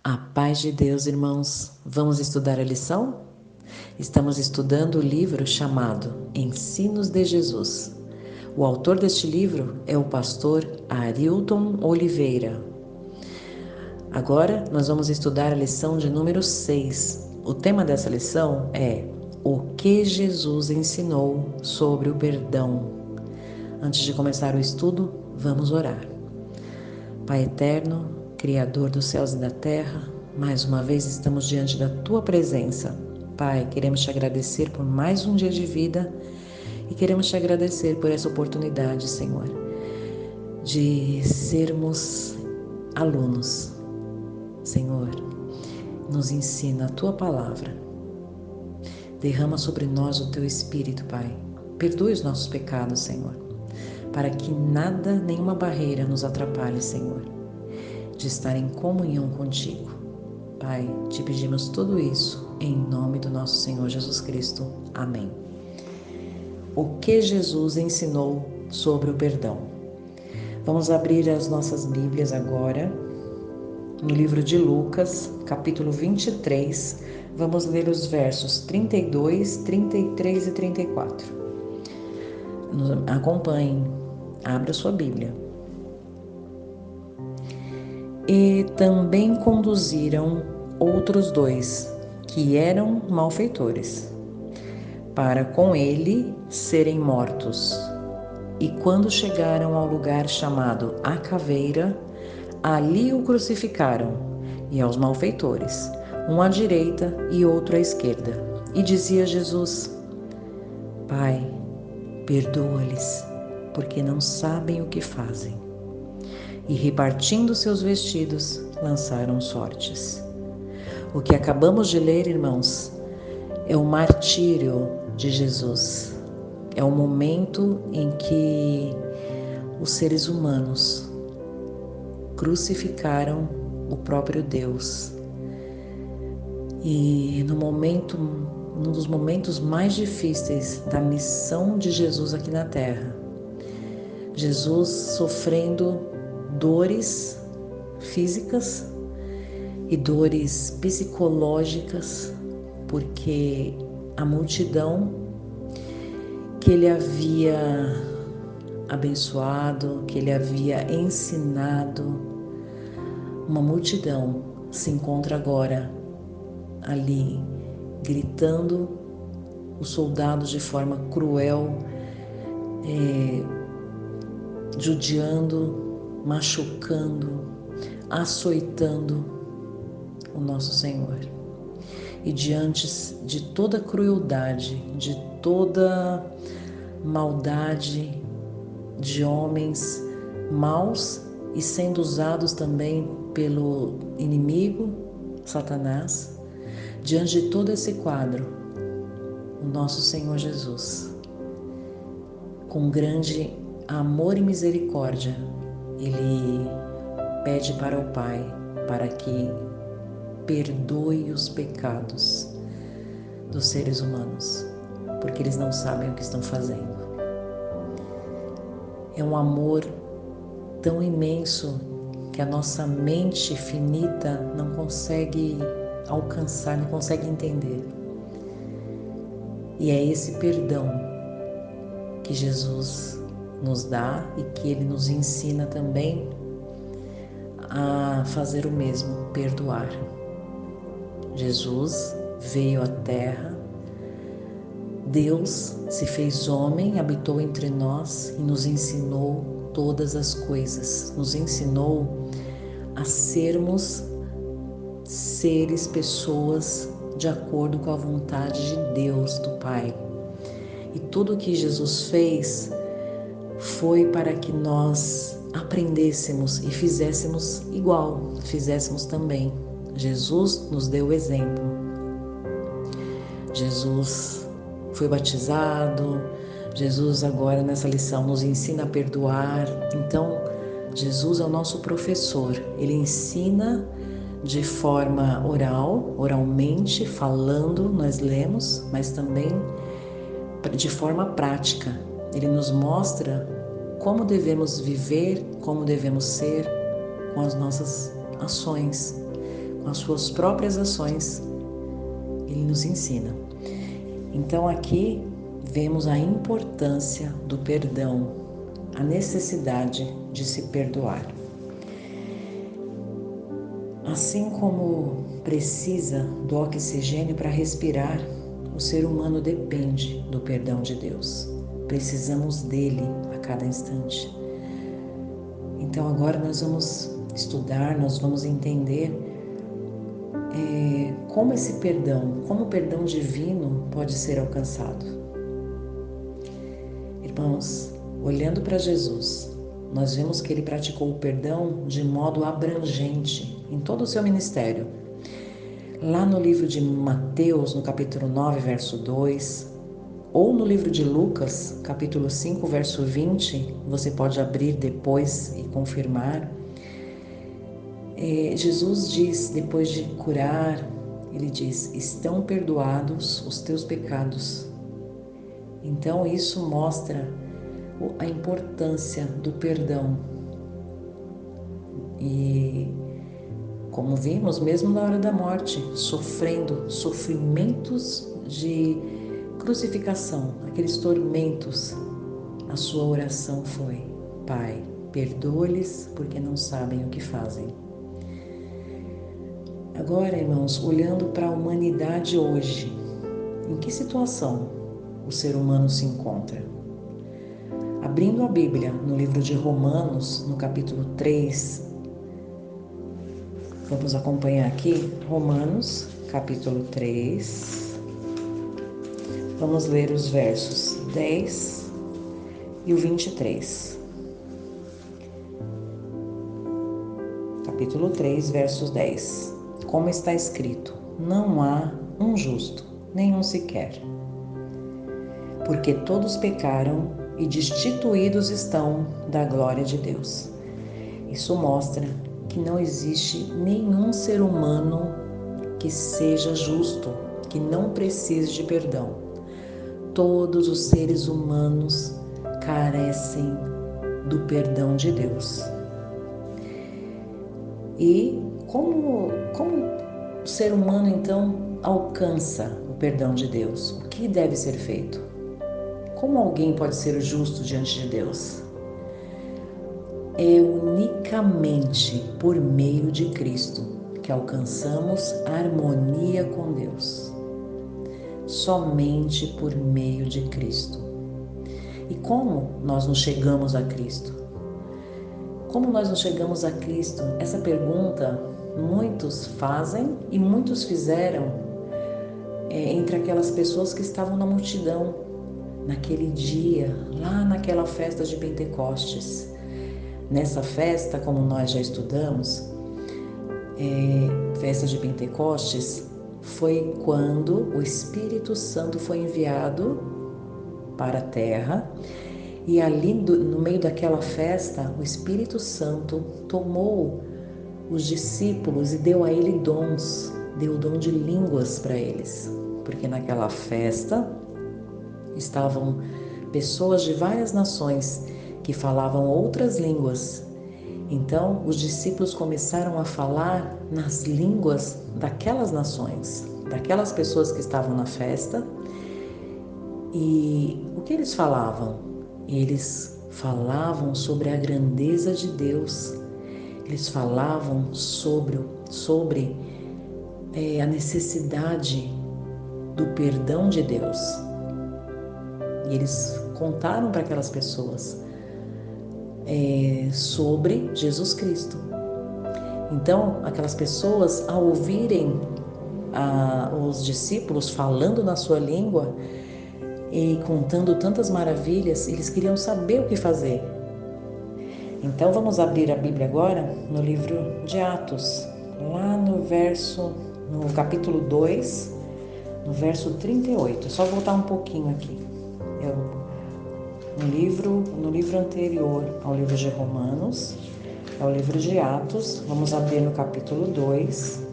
A paz de Deus, irmãos. Vamos estudar a lição? Estamos estudando o livro chamado Ensinos de Jesus. O autor deste livro é o pastor Arilton Oliveira. Agora nós vamos estudar a lição de número 6. O tema dessa lição é o que Jesus ensinou sobre o perdão. Antes de começar o estudo, vamos orar. Pai eterno, Criador dos céus e da terra, mais uma vez estamos diante da Tua presença. Pai, queremos Te agradecer por mais um dia de vida e queremos Te agradecer por essa oportunidade, Senhor, de sermos alunos. Senhor, nos ensina a Tua palavra. Derrama sobre nós o Teu Espírito, Pai. Perdoe os nossos pecados, Senhor, para que nada, nenhuma barreira nos atrapalhe, Senhor, de estar em comunhão contigo. Pai, te pedimos tudo isso em nome do nosso Senhor Jesus Cristo. Amém. O que Jesus ensinou sobre o perdão? Vamos abrir as nossas Bíblias agora no livro de Lucas, capítulo 23. Vamos ler os versos 32, 33 e 34. Acompanhem, abra sua Bíblia. E também conduziram outros dois, que eram malfeitores, para com ele serem mortos. E quando chegaram ao lugar chamado A Caveira, ali o crucificaram, e aos malfeitores, um à direita e outro à esquerda. E dizia Jesus: Pai, perdoa-lhes, porque não sabem o que fazem. E repartindo seus vestidos, lançaram sortes. O que acabamos de ler, irmãos, é o martírio de Jesus. É o momento em que os seres humanos crucificaram o próprio Deus. E num dos momentos mais difíceis da missão de Jesus aqui na Terra, Jesus sofrendo dores físicas e dores psicológicas, porque a multidão que ele havia abençoado, que ele havia ensinado, uma multidão se encontra agora ali gritando os soldados de forma cruel, judiando, machucando, açoitando o nosso Senhor. E diante de toda crueldade, de toda maldade de homens maus e sendo usados também pelo inimigo, Satanás, diante de todo esse quadro, o nosso Senhor Jesus, com grande amor e misericórdia, Ele pede para o Pai para que perdoe os pecados dos seres humanos, porque eles não sabem o que estão fazendo. É um amor tão imenso que a nossa mente finita não consegue alcançar, não consegue entender. E é esse perdão que Jesus nos dá e que Ele nos ensina também a fazer o mesmo, perdoar. Jesus veio à Terra, Deus se fez homem, habitou entre nós e nos ensinou todas as coisas. Nos ensinou a sermos seres, pessoas de acordo com a vontade de Deus, do Pai. E tudo o que Jesus fez foi para que nós aprendêssemos e fizéssemos igual, fizéssemos também. Jesus nos deu o exemplo. Jesus foi batizado, Jesus agora nessa lição nos ensina a perdoar. Então, Jesus é o nosso professor. Ele ensina de forma oralmente, falando, nós lemos, mas também de forma prática. Ele nos mostra como devemos viver, como devemos ser com as nossas ações, as suas próprias ações, Ele nos ensina. Então aqui vemos a importância do perdão, a necessidade de se perdoar. Assim como precisa do oxigênio para respirar, o ser humano depende do perdão de Deus. Precisamos dele a cada instante. Então agora nós vamos estudar, nós vamos entender como esse perdão, como o perdão divino pode ser alcançado. Irmãos, olhando para Jesus, nós vemos que ele praticou o perdão de modo abrangente em todo o seu ministério. Lá no livro de Mateus, no capítulo 9, verso 2, ou no livro de Lucas, capítulo 5, verso 20, você pode abrir depois e confirmar. Jesus diz, depois de curar, ele diz: estão perdoados os teus pecados. Então isso mostra a importância do perdão. E como vimos, mesmo na hora da morte, sofrendo sofrimentos de crucificação, aqueles tormentos, a sua oração foi: Pai, perdoa-lhes porque não sabem o que fazem. Agora, irmãos, olhando para a humanidade hoje, em que situação o ser humano se encontra? Abrindo a Bíblia no livro de Romanos, no capítulo 3, vamos acompanhar aqui, Romanos, capítulo 3, vamos ler os versos 10 e o 23. Capítulo 3, versos 10. Como está escrito: não há um justo, nenhum sequer. Porque todos pecaram e destituídos estão da glória de Deus. Isso mostra que não existe nenhum ser humano que seja justo, que não precise de perdão. Todos os seres humanos carecem do perdão de Deus. E como o ser humano então alcança o perdão de Deus? O que deve ser feito? Como alguém pode ser justo diante de Deus? É unicamente por meio de Cristo que alcançamos harmonia com Deus. Somente por meio de Cristo. E como nós nos chegamos a Cristo? Como nós nos chegamos a Cristo? Essa pergunta muitos fazem e muitos fizeram entre aquelas pessoas que estavam na multidão naquele dia, lá naquela festa de Pentecostes. Nessa festa, como nós já estudamos, festa de Pentecostes foi quando o Espírito Santo foi enviado para a terra. E ali, no meio daquela festa, o Espírito Santo tomou os discípulos e deu a ele dons, deu o dom de línguas para eles, porque naquela festa estavam pessoas de várias nações que falavam outras línguas. Então, os discípulos começaram a falar nas línguas daquelas nações, daquelas pessoas que estavam na festa. E o que eles falavam? Eles falavam sobre a grandeza de Deus. Eles falavam sobre a necessidade do perdão de Deus. E eles contaram para aquelas pessoas sobre Jesus Cristo. Então, aquelas pessoas, ao ouvirem os discípulos falando na sua língua e contando tantas maravilhas, eles queriam saber o que fazer. Então vamos abrir a Bíblia agora no livro de Atos, lá no capítulo 2, no verso 38. É só voltar um pouquinho aqui. No livro anterior ao livro de Romanos, é o livro de Atos. Vamos abrir no capítulo 2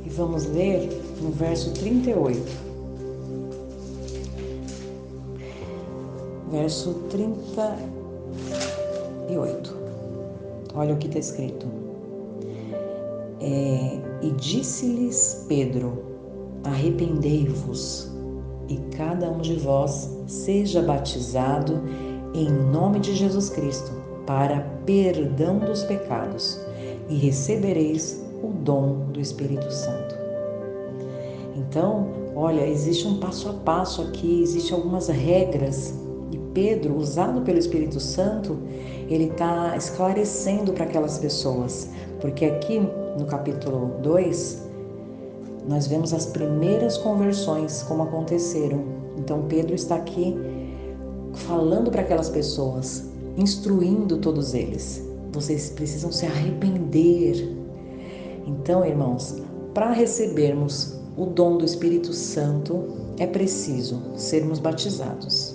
e vamos ler no verso 38. Verso 38. Olha o que está escrito. E disse-lhes Pedro: arrependei-vos, e cada um de vós seja batizado em nome de Jesus Cristo, para perdão dos pecados, e recebereis o dom do Espírito Santo. Então, olha, existe um passo a passo aqui, existem algumas regras, e Pedro, usado pelo Espírito Santo, ele está esclarecendo para aquelas pessoas, porque aqui no capítulo 2, nós vemos as primeiras conversões, como aconteceram. Então Pedro está aqui falando para aquelas pessoas, instruindo todos eles. Vocês precisam se arrepender. Então, irmãos, para recebermos o dom do Espírito Santo, é preciso sermos batizados.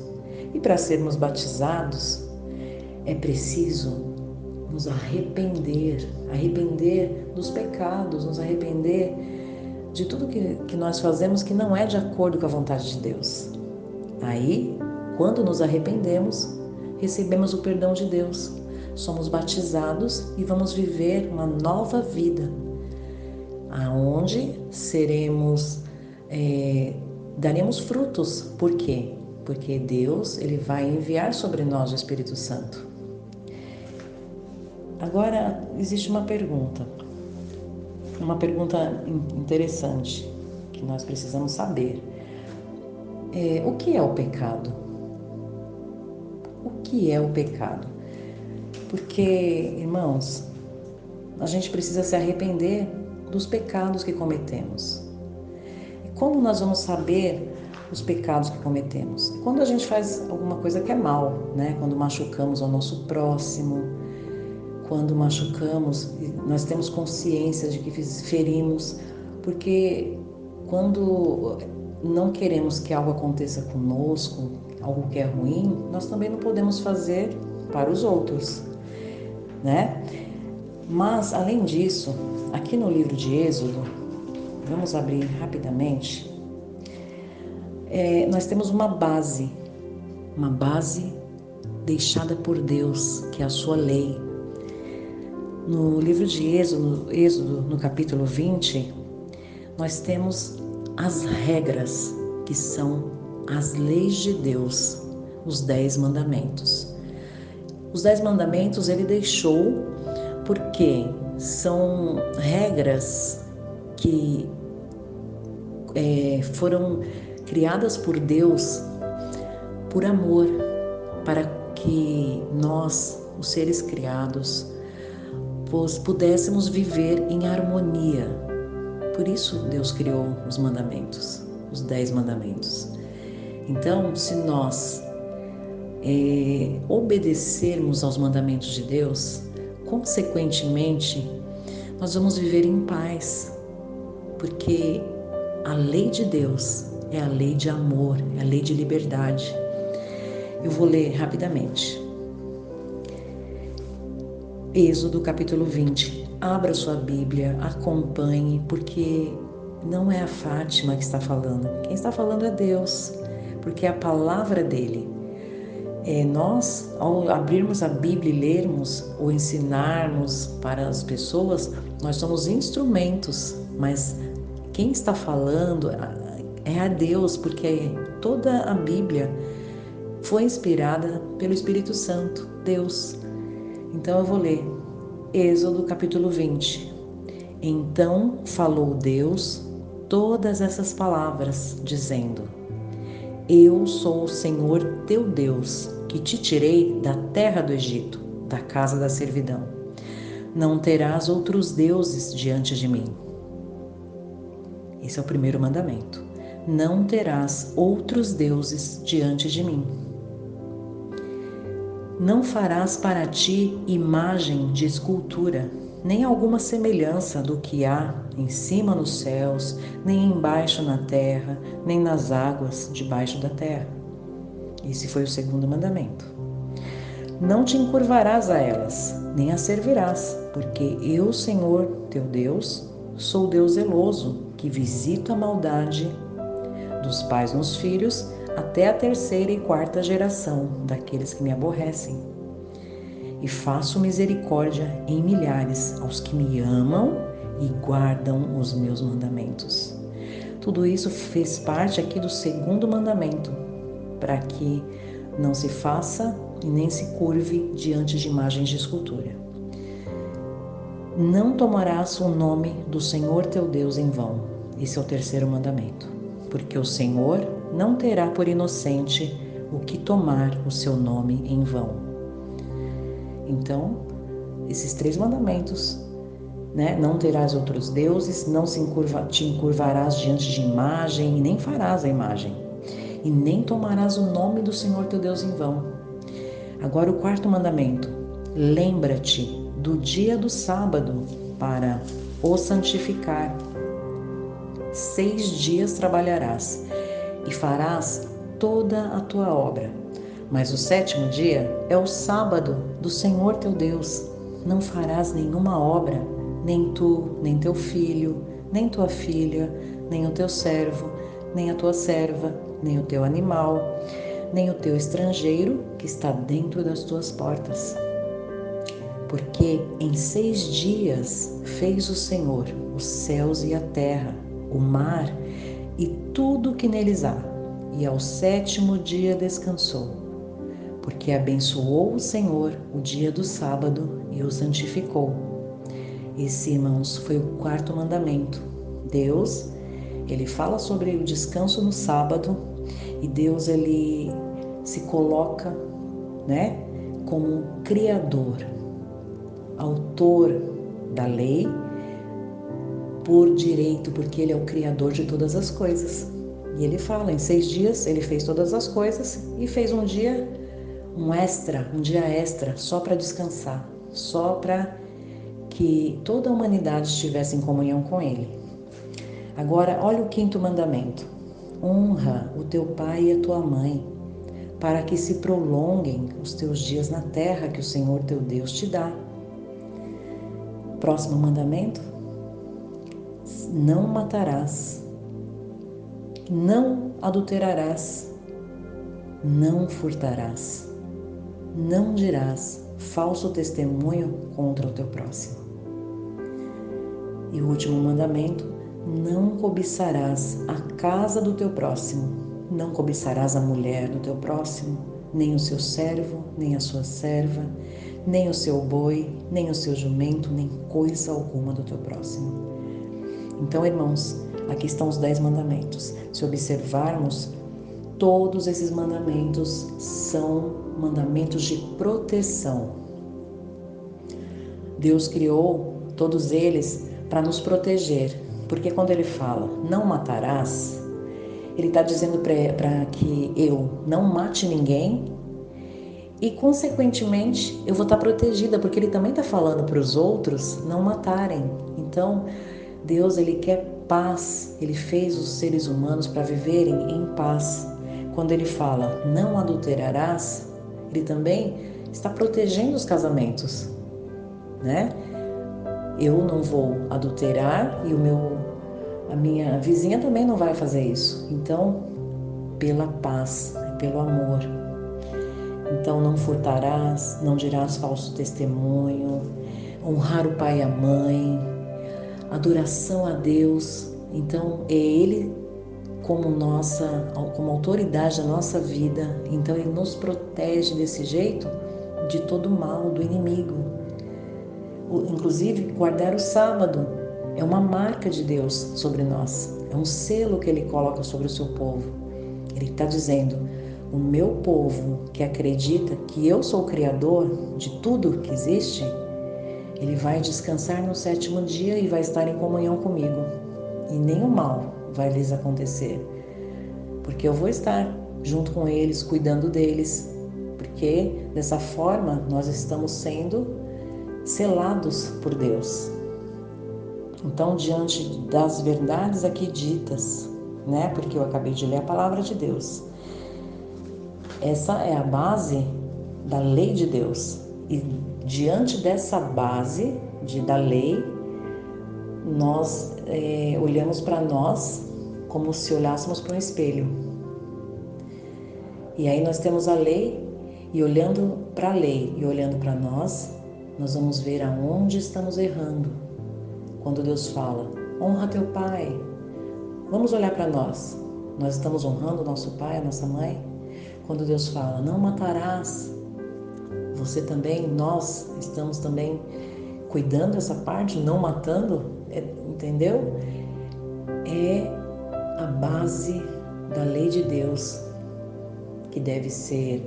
E para sermos batizados, é preciso nos arrepender dos pecados, nos arrepender de tudo que nós fazemos que não é de acordo com a vontade de Deus. Aí, quando nos arrependemos, recebemos o perdão de Deus, somos batizados e vamos viver uma nova vida, aonde daremos frutos. Por quê? Porque Deus, ele vai enviar sobre nós o Espírito Santo. Agora, existe uma pergunta interessante que nós precisamos saber. O que é o pecado? O que é o pecado? Porque, irmãos, a gente precisa se arrepender dos pecados que cometemos. E como nós vamos saber os pecados que cometemos? Quando a gente faz alguma coisa que é mal, né? Quando machucamos ao nosso próximo, quando machucamos, nós temos consciência de que ferimos, porque quando não queremos que algo aconteça conosco, algo que é ruim, nós também não podemos fazer para os outros, né? Mas, além disso, aqui no livro de Êxodo, vamos abrir rapidamente, nós temos uma base deixada por Deus, que é a sua lei. No livro de Êxodo, no capítulo 20, nós temos as regras, que são as leis de Deus, os 10 mandamentos. Os 10 mandamentos ele deixou porque são regras que foram criadas por Deus por amor, para que nós, os seres criados, pudéssemos viver em harmonia. Por isso Deus criou os mandamentos, os 10 mandamentos. Então, se nós obedecermos aos mandamentos de Deus, consequentemente, nós vamos viver em paz, porque a lei de Deus é a lei de amor, é a lei de liberdade. Eu vou ler rapidamente. Êxodo capítulo 20. Abra sua Bíblia, acompanhe, porque não é a Fátima que está falando. Quem está falando é Deus, porque é a palavra dele. Nós, ao abrirmos a Bíblia e lermos ou ensinarmos para as pessoas, nós somos instrumentos, mas quem está falando é a Deus, porque toda a Bíblia foi inspirada pelo Espírito Santo, Deus. Então eu vou ler Êxodo capítulo 20. Então falou Deus todas essas palavras, dizendo: Eu sou o Senhor teu Deus, que te tirei da terra do Egito, da casa da servidão. Não terás outros deuses diante de mim. Esse é o primeiro mandamento. Não terás outros deuses diante de mim. Não farás para ti imagem de escultura, nem alguma semelhança do que há em cima nos céus, nem embaixo na terra, nem nas águas debaixo da terra. Esse foi o segundo mandamento. Não te encurvarás a elas, nem as servirás, porque eu, Senhor, teu Deus, sou Deus zeloso, que visito a maldade dos pais nos filhos, até a 3ª e 4ª geração daqueles que me aborrecem. E faço misericórdia em milhares aos que me amam e guardam os meus mandamentos. Tudo isso fez parte aqui do segundo mandamento, para que não se faça e nem se curve diante de imagens de escultura. Não tomarás o nome do Senhor teu Deus em vão. Esse é o terceiro mandamento. Porque o Senhor não terá por inocente o que tomar o seu nome em vão. Então, esses 3 mandamentos, né? Não terás outros deuses, não te encurvarás diante de imagem, e nem farás a imagem, e nem tomarás o nome do Senhor teu Deus em vão. Agora o 4º mandamento: lembra-te do dia do sábado para o santificar. 6 dias trabalharás e farás toda a tua obra, mas o 7º dia é o sábado do Senhor teu Deus. Não farás nenhuma obra, nem tu, nem teu filho, nem tua filha, nem o teu servo, nem a tua serva, nem o teu animal, nem o teu estrangeiro que está dentro das tuas portas. Porque em 6 dias fez o Senhor os céus e a terra, o mar e tudo que neles há, e ao 7º dia descansou. Porque abençoou o Senhor o dia do sábado e o santificou. Esse, irmãos, foi o 4º mandamento. Deus, ele fala sobre o descanso no sábado, e Deus, ele se coloca, né, como criador, autor da lei, por direito, porque ele é o criador de todas as coisas. E ele fala, em 6 dias ele fez todas as coisas e fez um dia extra, só para descansar, só para que toda a humanidade estivesse em comunhão com ele. Agora, olha o 5º mandamento: honra o teu pai e a tua mãe, para que se prolonguem os teus dias na terra que o Senhor teu Deus te dá. Próximo mandamento: não matarás, não adulterarás, não furtarás, não dirás falso testemunho contra o teu próximo. E o último mandamento: não cobiçarás a casa do teu próximo, não cobiçarás a mulher do teu próximo, nem o seu servo, nem a sua serva, nem o seu boi, nem o seu jumento, nem coisa alguma do teu próximo. Então, irmãos, aqui estão os 10 mandamentos. Se observarmos, todos esses mandamentos são mandamentos de proteção. Deus criou todos eles para nos proteger, porque quando ele fala, não matarás, ele está dizendo para que eu não mate ninguém e, consequentemente, eu vou estar protegida, porque ele também está falando para os outros não matarem. Então, Deus, ele quer paz, ele fez os seres humanos para viverem em paz. Quando ele fala, não adulterarás, ele também está protegendo os casamentos, né? Eu não vou adulterar e a minha vizinha também não vai fazer isso. Então, pela paz, pelo amor. Então, não furtarás, não dirás falso testemunho, honrar o pai e a mãe, adoração a Deus. Então, é Ele como autoridade da nossa vida. Então, Ele nos protege desse jeito de todo mal, do inimigo. Inclusive, guardar o sábado é uma marca de Deus sobre nós. É um selo que Ele coloca sobre o seu povo. Ele está dizendo, o meu povo que acredita que eu sou o Criador de tudo que existe, ele vai descansar no 7º dia e vai estar em comunhão comigo. E nenhum mal vai lhes acontecer, porque eu vou estar junto com eles, cuidando deles, porque dessa forma nós estamos sendo selados por Deus. Então, diante das verdades aqui ditas, né, porque eu acabei de ler a palavra de Deus, essa é a base da lei de Deus. E diante dessa base da lei, nós olhamos para nós como se olhássemos para um espelho. E aí nós temos a lei, e olhando para a lei e olhando para nós vamos ver aonde estamos errando. quando Deus fala, honra teu pai. Vamos olhar para nós. Nós estamos honrando o nosso pai, a nossa mãe? Quando Deus fala, não matarás, você também, nós estamos também cuidando dessa parte, não matando, entendeu? É a base da lei de Deus que deve ser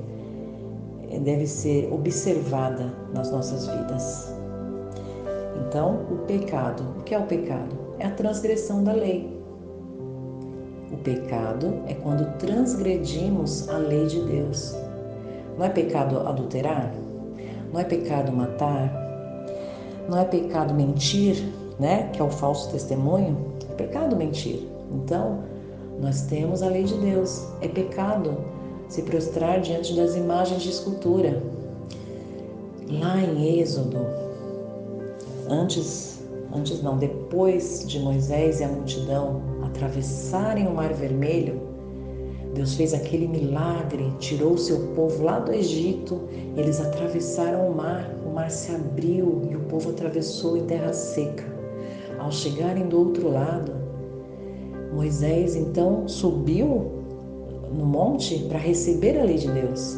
observada nas nossas vidas. Então, o pecado, o que é o pecado? É a transgressão da lei. O pecado é quando transgredimos a lei de Deus. Não é pecado adulterar? Não é pecado matar? Não é pecado mentir, né? Que é o falso testemunho? É pecado mentir. Então, nós temos a lei de Deus. É pecado se prostrar diante das imagens de escultura. Lá em Êxodo, depois de Moisés e a multidão atravessarem o Mar Vermelho, Deus fez aquele milagre, tirou o seu povo lá do Egito, eles atravessaram o mar se abriu e o povo atravessou em terra seca. Ao chegarem do outro lado, Moisés então subiu no monte para receber a lei de Deus.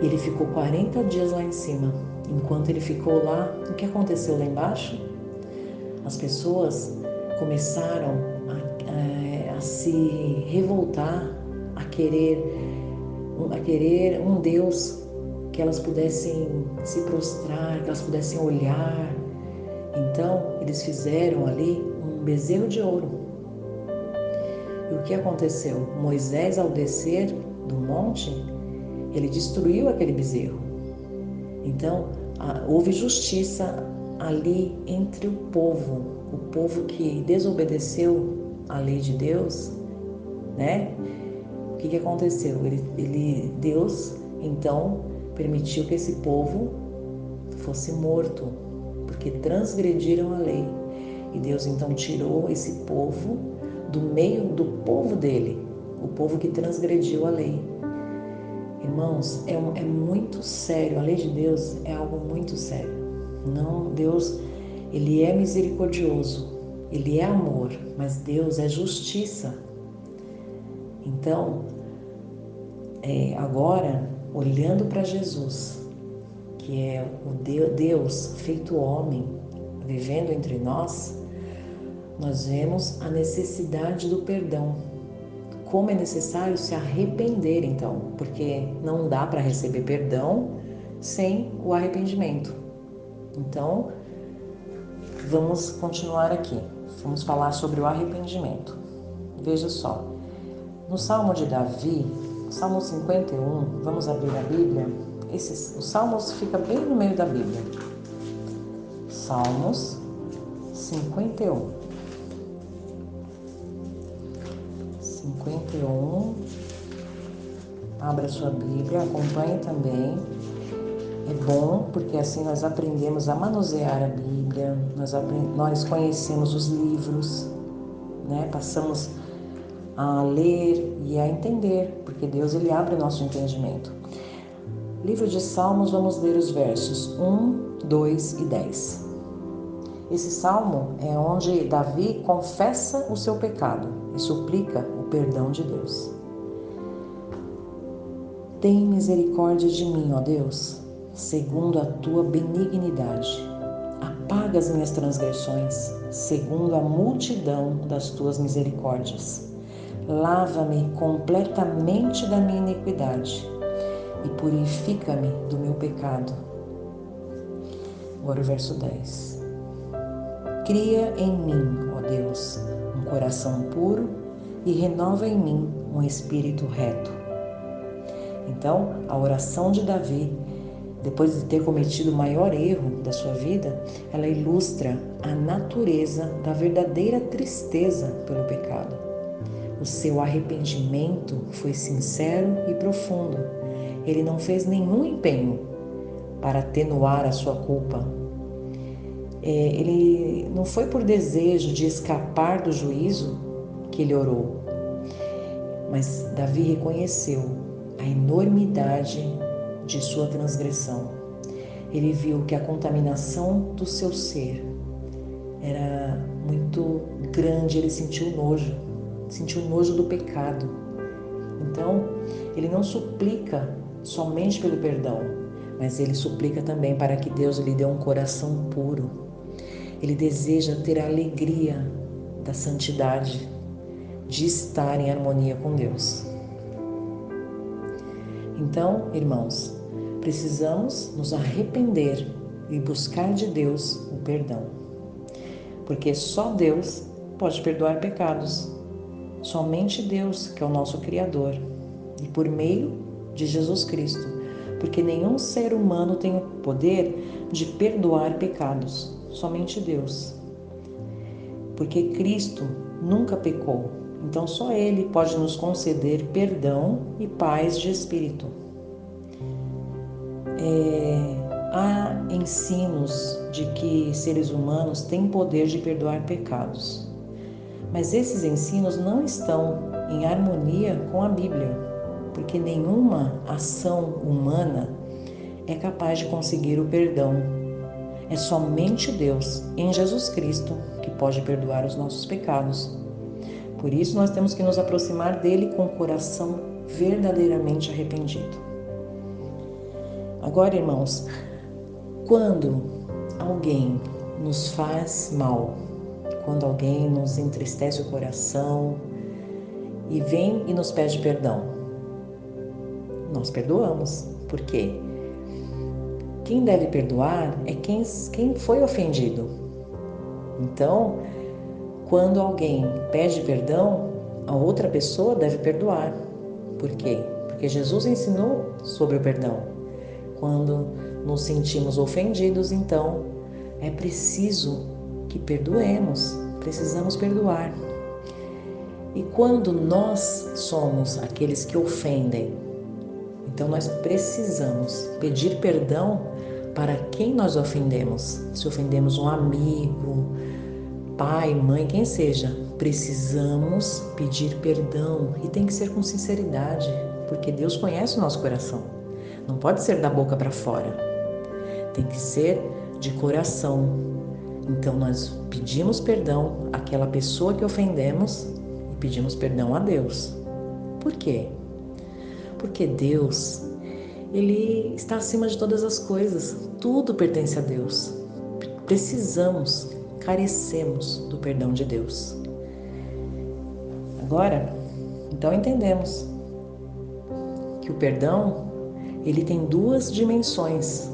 Ele ficou 40 dias lá em cima. Enquanto ele ficou lá, o que aconteceu lá embaixo? As pessoas começaram a se revoltar, a querer um Deus que elas pudessem se prostrar, que elas pudessem olhar. Então, eles fizeram ali um bezerro de ouro. E o que aconteceu? Moisés, ao descer do monte, ele destruiu aquele bezerro. Então, houve justiça ali entre o povo que desobedeceu a lei de Deus, né? O que aconteceu? Deus, então, permitiu que esse povo fosse morto, porque transgrediram a lei. E Deus, então, tirou esse povo do meio do povo dele, o povo que transgrediu a lei. Irmãos, é muito sério, a lei de Deus é algo muito sério. Não, Deus, Ele é misericordioso, Ele é amor, mas Deus é justiça. Então, agora, olhando para Jesus, que é o Deus feito homem, vivendo entre nós vemos a necessidade do perdão. Como é necessário se arrepender, então, porque não dá para receber perdão sem o arrependimento. Então, vamos continuar aqui. Vamos falar sobre o arrependimento. Veja só, no Salmo de Davi, Salmo 51, vamos abrir a Bíblia. Os Salmos fica bem no meio da Bíblia. Salmos 51. 51. Abra sua Bíblia, acompanhe também. É bom porque assim nós aprendemos a manusear a Bíblia, nós conhecemos os livros, né? Passamos a ler e a entender, porque Deus ele abre o nosso entendimento. Livro de Salmos, vamos ler os versos 1, 2 e 10. Esse salmo é onde Davi confessa o seu pecado e suplica o perdão de Deus. Tem misericórdia de mim, ó Deus, segundo a tua benignidade. Apaga as minhas transgressões, segundo a multidão das tuas misericórdias. Lava-me completamente da minha iniquidade e purifica-me do meu pecado. Agora o verso 10. Cria em mim, ó Deus, um coração puro e renova em mim um espírito reto. Então, a oração de Davi, depois de ter cometido o maior erro da sua vida, ela ilustra a natureza da verdadeira tristeza pelo pecado. O seu arrependimento foi sincero e profundo. Ele não fez nenhum empenho para atenuar a sua culpa. Ele não foi por desejo de escapar do juízo que ele orou, mas Davi reconheceu a enormidade de sua transgressão. Ele viu que a contaminação do seu ser era grande, ele sentiu nojo do pecado. Então, ele não suplica somente pelo perdão, mas ele suplica também para que Deus lhe dê um coração puro. Ele deseja ter a alegria da santidade, de estar em harmonia com Deus. Então, irmãos, precisamos nos arrepender e buscar de Deus o perdão. Porque só Deus pode perdoar pecados. Somente Deus, que é o nosso Criador. E por meio de Jesus Cristo. Porque nenhum ser humano tem o poder de perdoar pecados. Somente Deus. Porque Cristo nunca pecou. Então só Ele pode nos conceder perdão e paz de espírito. Há ensinos de que seres humanos têm poder de perdoar pecados. Mas esses ensinos não estão em harmonia com a Bíblia, porque nenhuma ação humana é capaz de conseguir o perdão. É somente Deus, em Jesus Cristo, que pode perdoar os nossos pecados. Por isso, nós temos que nos aproximar dele com o coração verdadeiramente arrependido. Agora, irmãos, quando alguém nos faz mal, quando alguém nos entristece o coração e vem e nos pede perdão, nós perdoamos. Por quê? Quem deve perdoar é quem foi ofendido. Então, quando alguém pede perdão, a outra pessoa deve perdoar. Por quê? Porque Jesus ensinou sobre o perdão. Quando nos sentimos ofendidos, então é preciso que perdoemos, precisamos perdoar. E quando nós somos aqueles que ofendem, então nós precisamos pedir perdão para quem nós ofendemos. Se ofendemos um amigo, pai, mãe, quem seja, precisamos pedir perdão e tem que ser com sinceridade, porque Deus conhece o nosso coração. Não pode ser da boca para fora, tem que ser de coração. Então nós pedimos perdão àquela pessoa que ofendemos e pedimos perdão a Deus. Por quê? Porque Deus, Ele está acima de todas as coisas, tudo pertence a Deus. Precisamos, carecemos do perdão de Deus. Agora, então entendemos que o perdão, ele tem duas dimensões.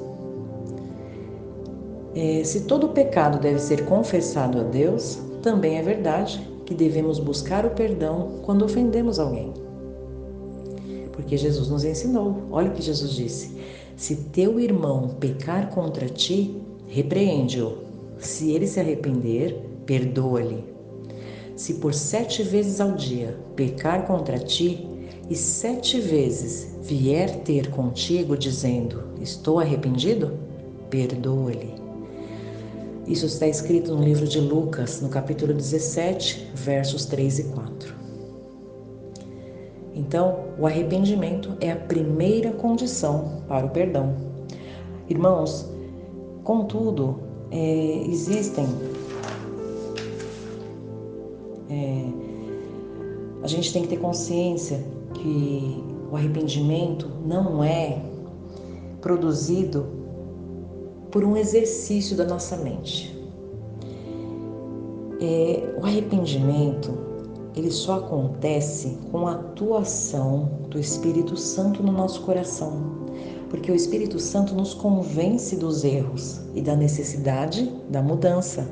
Se todo pecado deve ser confessado a Deus, também é verdade que devemos buscar o perdão quando ofendemos alguém. Porque Jesus nos ensinou, olha o que Jesus disse: se teu irmão pecar contra ti, repreende-o. Se ele se arrepender, perdoa-lhe. Se por 7 vezes ao dia pecar contra ti, e 7 vezes vier ter contigo dizendo, estou arrependido, perdoa-lhe. Isso está escrito no livro de Lucas, no capítulo 17, versos 3 e 4. Então, o arrependimento é a primeira condição para o perdão. Irmãos, contudo, a gente tem que ter consciência que o arrependimento não é produzido por um exercício da nossa mente. O arrependimento, ele só acontece com a atuação do Espírito Santo no nosso coração, porque o Espírito Santo nos convence dos erros e da necessidade da mudança.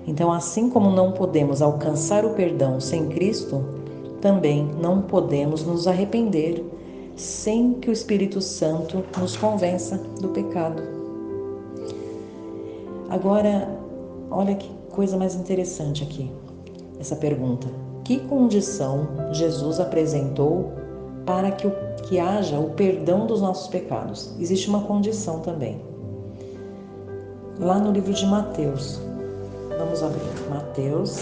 Então, assim como não podemos alcançar o perdão sem Cristo, também não podemos nos arrepender sem que o Espírito Santo nos convença do pecado. Agora, olha que coisa mais interessante aqui, essa pergunta. Que condição Jesus apresentou para que haja o perdão dos nossos pecados? Existe uma condição também. Lá no livro de Mateus, vamos abrir Mateus,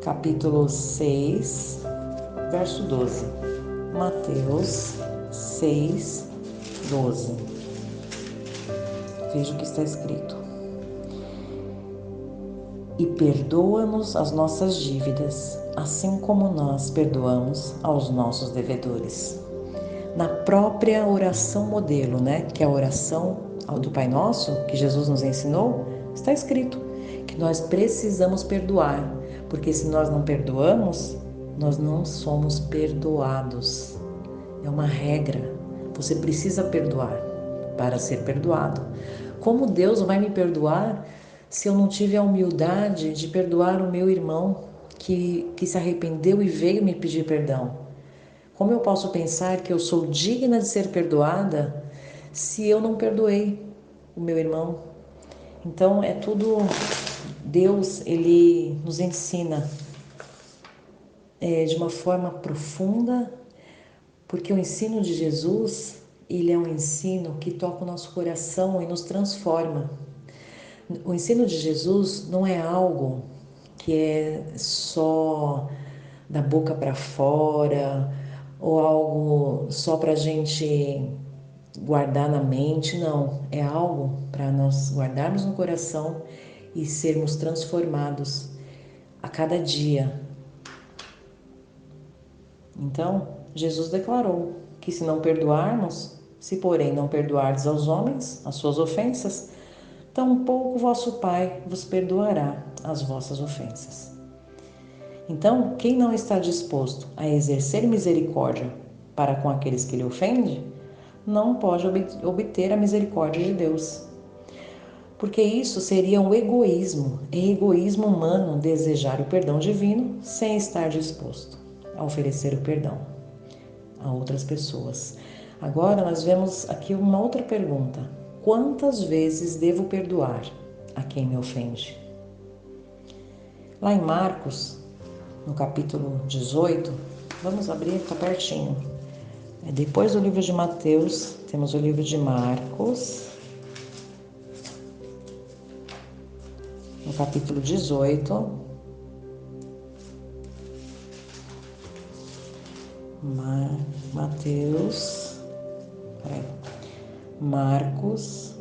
capítulo 6, verso 12. Mateus 6, 12. Veja o que está escrito. e perdoa-nos as nossas dívidas, assim como nós perdoamos aos nossos devedores. Na própria oração modelo, que é a oração do Pai Nosso, que Jesus nos ensinou, está escrito que nós precisamos perdoar, porque se nós não perdoamos, nós não somos perdoados. É uma regra. Você precisa perdoar para ser perdoado. Como Deus vai me perdoar se eu não tive a humildade de perdoar o meu irmão que se arrependeu e veio me pedir perdão? Como eu posso pensar que eu sou digna de ser perdoada se eu não perdoei o meu irmão? Então é tudo, Deus, Ele nos ensina de uma forma profunda, porque o ensino de Jesus, ele é um ensino que toca o nosso coração e nos transforma. O ensino de Jesus não é algo que é só da boca para fora ou algo só para a gente guardar na mente, não. É algo para nós guardarmos no coração e sermos transformados a cada dia. Então, Jesus declarou que se não perdoarmos, se porém não perdoardes aos homens as suas ofensas, tampouco vosso Pai vos perdoará as vossas ofensas. Então, quem não está disposto a exercer misericórdia para com aqueles que lhe ofendem, não pode obter a misericórdia de Deus. Porque isso seria um egoísmo, é egoísmo humano desejar o perdão divino sem estar disposto a oferecer o perdão a outras pessoas. Agora nós vemos aqui uma outra pergunta: quantas vezes devo perdoar a quem me ofende? Lá em Marcos, no capítulo 18, vamos abrir, está pertinho. Depois do livro de Mateus, temos o livro de Marcos, no capítulo 18. Marcos,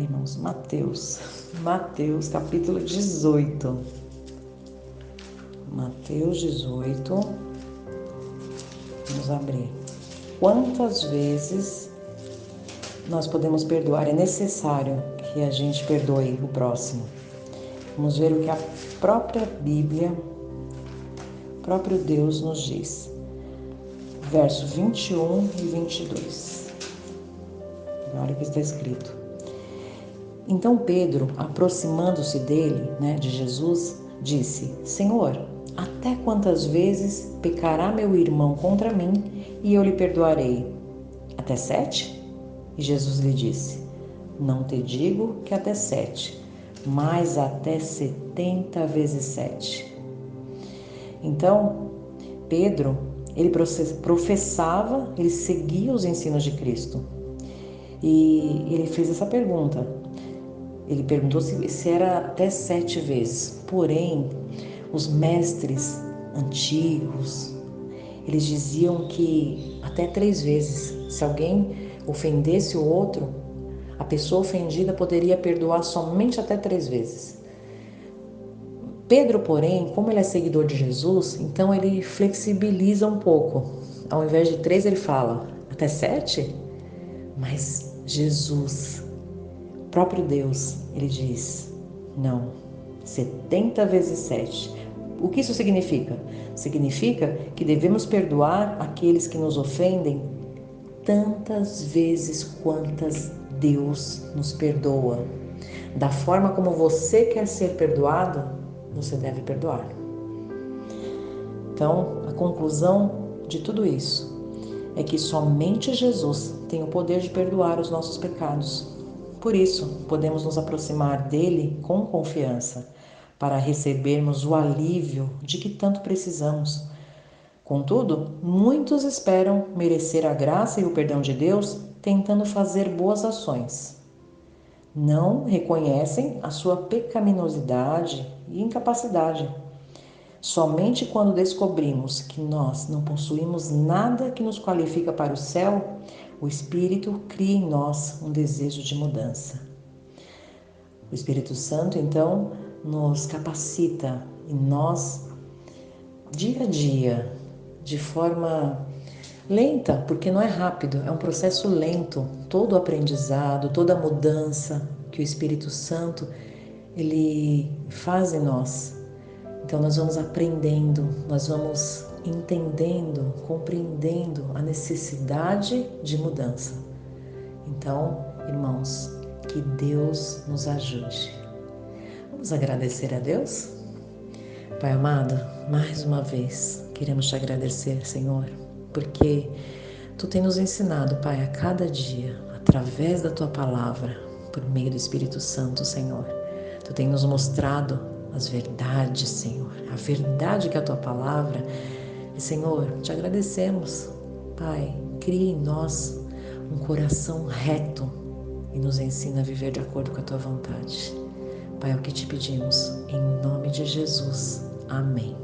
irmãos, Mateus capítulo 18, Mateus 18, vamos abrir. Quantas vezes nós podemos perdoar? É necessário que a gente perdoe o próximo. Vamos ver o que a própria Bíblia, o próprio Deus nos diz. Verso 21 e 22. Olha o que está escrito. Então Pedro, aproximando-se dele, de Jesus, disse: Senhor, até quantas vezes pecará meu irmão contra mim e eu lhe perdoarei? Até 7? E Jesus lhe disse: Não te digo que até 7, mas até 70 vezes 7. Então, Pedro, ele professava, ele seguia os ensinos de Cristo. E ele fez essa pergunta. Ele perguntou se era até 7 vezes. Porém, os mestres antigos, eles diziam que até 3 vezes. Se alguém ofendesse o outro, a pessoa ofendida poderia perdoar somente até 3 vezes. Pedro, porém, como ele é seguidor de Jesus, então ele flexibiliza um pouco. Ao invés de 3, ele fala até 7, mas Jesus, próprio Deus, ele diz, não, 70 vezes 7. O que isso significa? Significa que devemos perdoar aqueles que nos ofendem tantas vezes quantas Deus nos perdoa. Da forma como você quer ser perdoado, você deve perdoar. Então, a conclusão de tudo isso é que somente Jesus tem o poder de perdoar os nossos pecados. Por isso, podemos nos aproximar dele com confiança, para recebermos o alívio de que tanto precisamos. Contudo, muitos esperam merecer a graça e o perdão de Deus tentando fazer boas ações. Não reconhecem a sua pecaminosidade e incapacidade. Somente quando descobrimos que nós não possuímos nada que nos qualifica para o céu, o Espírito cria em nós um desejo de mudança. O Espírito Santo, então, nos capacita e nós, dia a dia, de forma lenta, porque não é rápido, é um processo lento, todo o aprendizado, toda a mudança que o Espírito Santo ele faz em nós. Então nós vamos aprendendo, nós vamos entendendo, compreendendo a necessidade de mudança. Então, irmãos, que Deus nos ajude. Vamos agradecer a Deus? Pai amado, mais uma vez queremos te agradecer, Senhor, porque Tu tem nos ensinado, Pai, a cada dia, através da Tua palavra, por meio do Espírito Santo, Senhor. Tu tem nos mostrado as verdades, Senhor, a verdade que é a Tua palavra. E, Senhor, te agradecemos, Pai, cria em nós um coração reto e nos ensina a viver de acordo com a Tua vontade. Pai, é o que te pedimos, em nome de Jesus. Amém.